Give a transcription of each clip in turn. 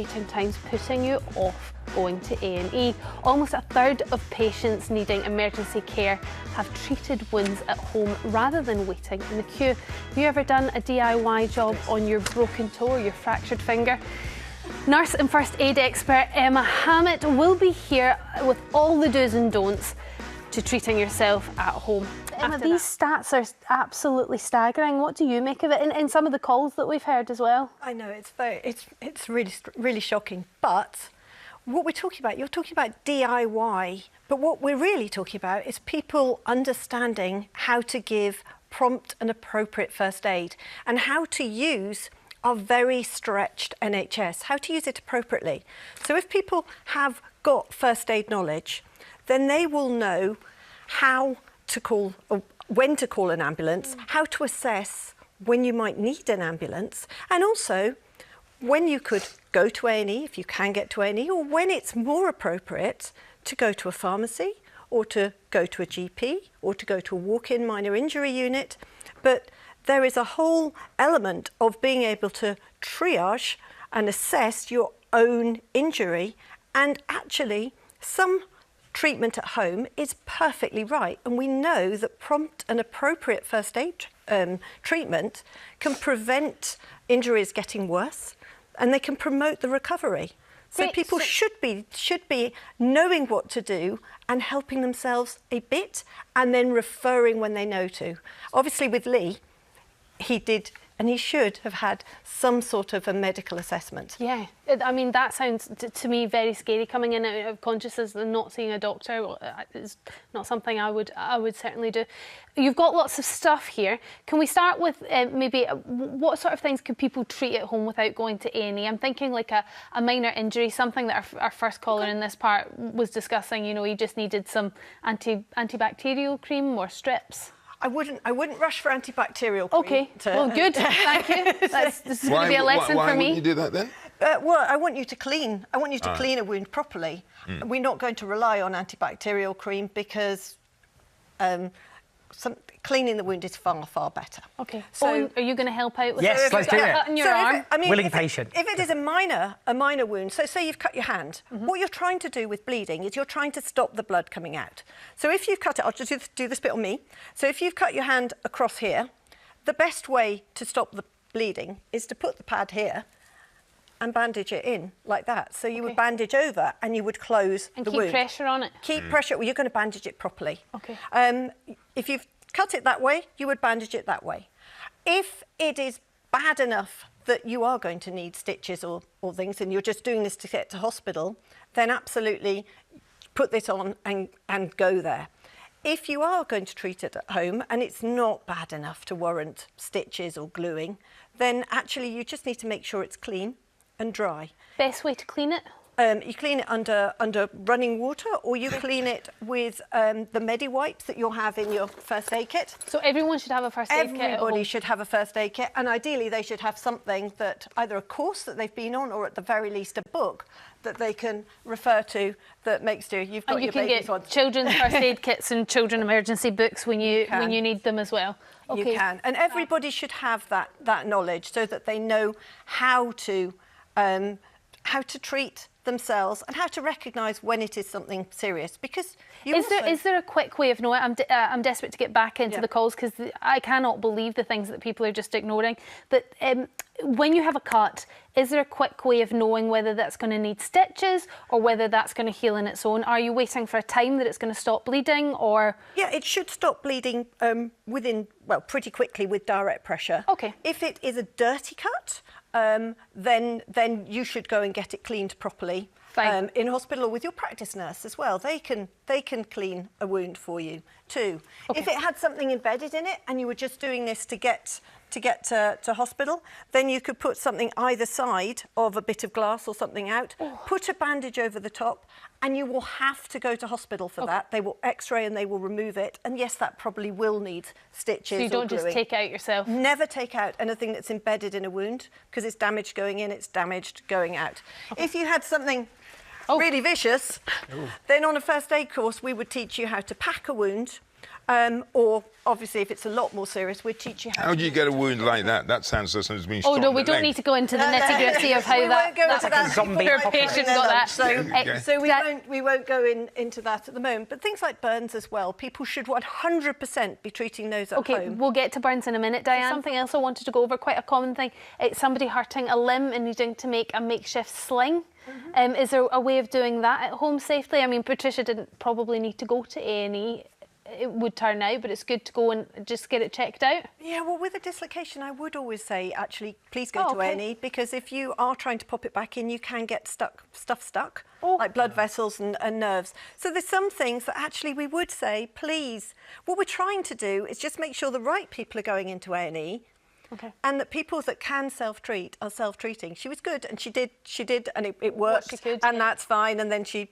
waiting times putting you off going to A&E. Almost a third of patients needing emergency care have treated wounds at home rather than waiting in the queue. Have you ever done a DIY job on your broken toe or your fractured finger? Nurse and first aid expert Emma Hammett will be here with all the do's and don'ts to treating yourself at home. Emma, these stats are absolutely staggering. What do you make of it? And some of the calls that we've heard as well. I know, it's really shocking. But what we're talking about, you're talking about DIY, but what we're really talking about is people understanding how to give prompt and appropriate first aid and how to use our very stretched NHS, how to use it appropriately. So if people have got first aid knowledge, then they will know how to call, when to call an ambulance, how to assess when you might need an ambulance, and also when you could go to A&E, if you can get to A&E, or when it's more appropriate to go to a pharmacy, or to go to a GP, or to go to a walk-in minor injury unit. But there is a whole element of being able to triage and assess your own injury, and actually some treatment at home is perfectly right, and we know that prompt and appropriate first aid treatment can prevent injuries getting worse, and they can promote the recovery. So people should be knowing what to do and helping themselves a bit, and then referring when they know to. Obviously with Lee, he did, and he should have had some sort of a medical assessment. Yeah, I mean, that sounds to me very scary, coming in out of consciousness and not seeing a doctor. It's not something I would certainly do. You've got lots of stuff here. Can we start with maybe what sort of things could people treat at home without going to A&E? I'm thinking like a minor injury, something that our first caller in this part was discussing. You know, he just needed some antibacterial cream or strips. I wouldn't rush for antibacterial cream. Okay, well, good, thank you. This is going to be a lesson for me. Why wouldn't you do that then? Well, I want you to clean. I want you to clean a wound properly. We're not going to rely on antibacterial cream because cleaning the wound is far, far better. Okay. So, are you going to help out with yes, let's do it. Cutting your arm? Willing patient. If it is a minor wound, so say you've cut your hand, what you're trying to do with bleeding is you're trying to stop the blood coming out. So if you've cut it, I'll just do this bit on me. So if you've cut your hand across here, the best way to stop the bleeding is to put the pad here and bandage it in like that. So you would bandage over and you would close the wound. And keep pressure on it? Keep pressure. Well, you're going to bandage it properly. Okay. If you've cut it that way, you would bandage it that way. If it is bad enough that you are going to need stitches or things and you're just doing this to get to hospital, then absolutely put this on and go there. If you are going to treat it at home and it's not bad enough to warrant stitches or gluing, then actually you just need to make sure it's clean and dry. Best way to clean it? You clean it under running water, or you clean it with the Medi-Wipes that you'll have in your first aid kit. So everyone should have a first aid kit at home? Everybody should have a first aid kit, and ideally they should have something that, either a course that they've been on, or at the very least a book that they can refer to that makes do. You've got your babies on. You can get children's first aid kits and children emergency books when you need them as well. Okay. You can, and everybody should have that knowledge so that they know how to treat themselves and how to recognise when it is something serious. Because is there a quick way of knowing? I'm desperate to get back into the calls because I cannot believe the things that people are just ignoring. But when you have a cut, is there a quick way of knowing whether that's going to need stitches or whether that's going to heal in its own? Are you waiting for a time that it's going to stop bleeding, or? Yeah, it should stop bleeding pretty quickly with direct pressure. Okay. If it is a dirty cut, then you should go and get it cleaned properly in hospital or with your practice nurse as well. They can clean a wound for you too. Okay. If it had something embedded in it and you were just doing this to get to hospital, then you could put something either side of a bit of glass or something out, put a bandage over the top, and you will have to go to hospital for that. They will x-ray and they will remove it. And yes, that probably will need stitches. So you don't just take it out yourself? Never take out anything that's embedded in a wound, because it's damaged going in, it's damaged going out. Okay. If you had something really vicious, then on a first aid course we would teach you how to pack a wound, Or obviously, if it's a lot more serious, we'd teach you How do you get a wound like that? That sounds as it's been Oh shot no, in we the don't leg. need to go into the nitty-gritty of how we won't go into that. poor patient got that. So we won't go into that at the moment. But things like burns as well, people should 100% be treating those at home. We'll get to burns in a minute, Diane. Something else I wanted to go over, quite a common thing, it's somebody hurting a limb and needing to make a makeshift sling. Is there a way of doing that at home safely? I mean, Patricia didn't probably need to go to A&E. It would turn out, but it's good to go and just get it checked out. Yeah, well, with a dislocation, I would always say, actually, please go to A&E, because if you are trying to pop it back in, you can get stuff stuck, like blood vessels and nerves. So there's some things that actually we would say, please. What we're trying to do is just make sure the right people are going into A&E. Okay. And that people that can self-treat are self-treating. She was good, and she did, and it worked, and that's fine. And then she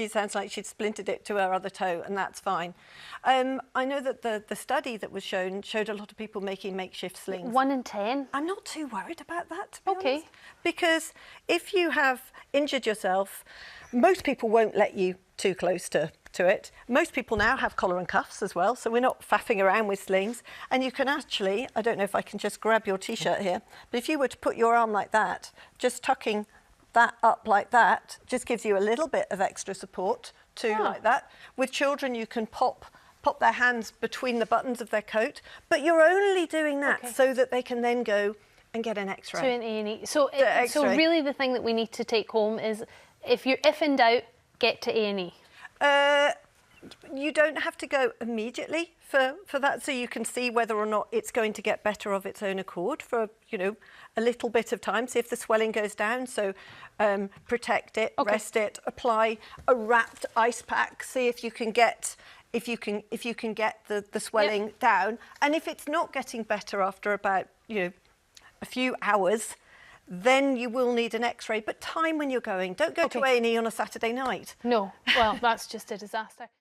sounds like she'd splintered it to her other toe, and that's fine. I know that the study that was showed a lot of people making makeshift slings. 1 in 10. I'm not too worried about that, to be honest. Because if you have injured yourself, most people won't let you too close to it. Most people now have collar and cuffs as well, so we're not faffing around with slings. And you can actually, I don't know if I can just grab your T-shirt here, but if you were to put your arm like that, just tucking that up like that, just gives you a little bit of extra support too, like that. With children, you can pop their hands between the buttons of their coat, but you're only doing that so that they can then go and get an X-ray. To an A&E. So really the thing that we need to take home is, if in doubt, get to A&E. You don't have to go immediately for that, so you can see whether or not it's going to get better of its own accord for, you know, a little bit of time. See if the swelling goes down, so protect it, rest it, apply a wrapped ice pack, see if you can get the swelling down. And if it's not getting better after about, you know, a few hours, then you will need an X-ray. But time when you're going. Don't go to A&E on a Saturday night. No, well, that's just a disaster.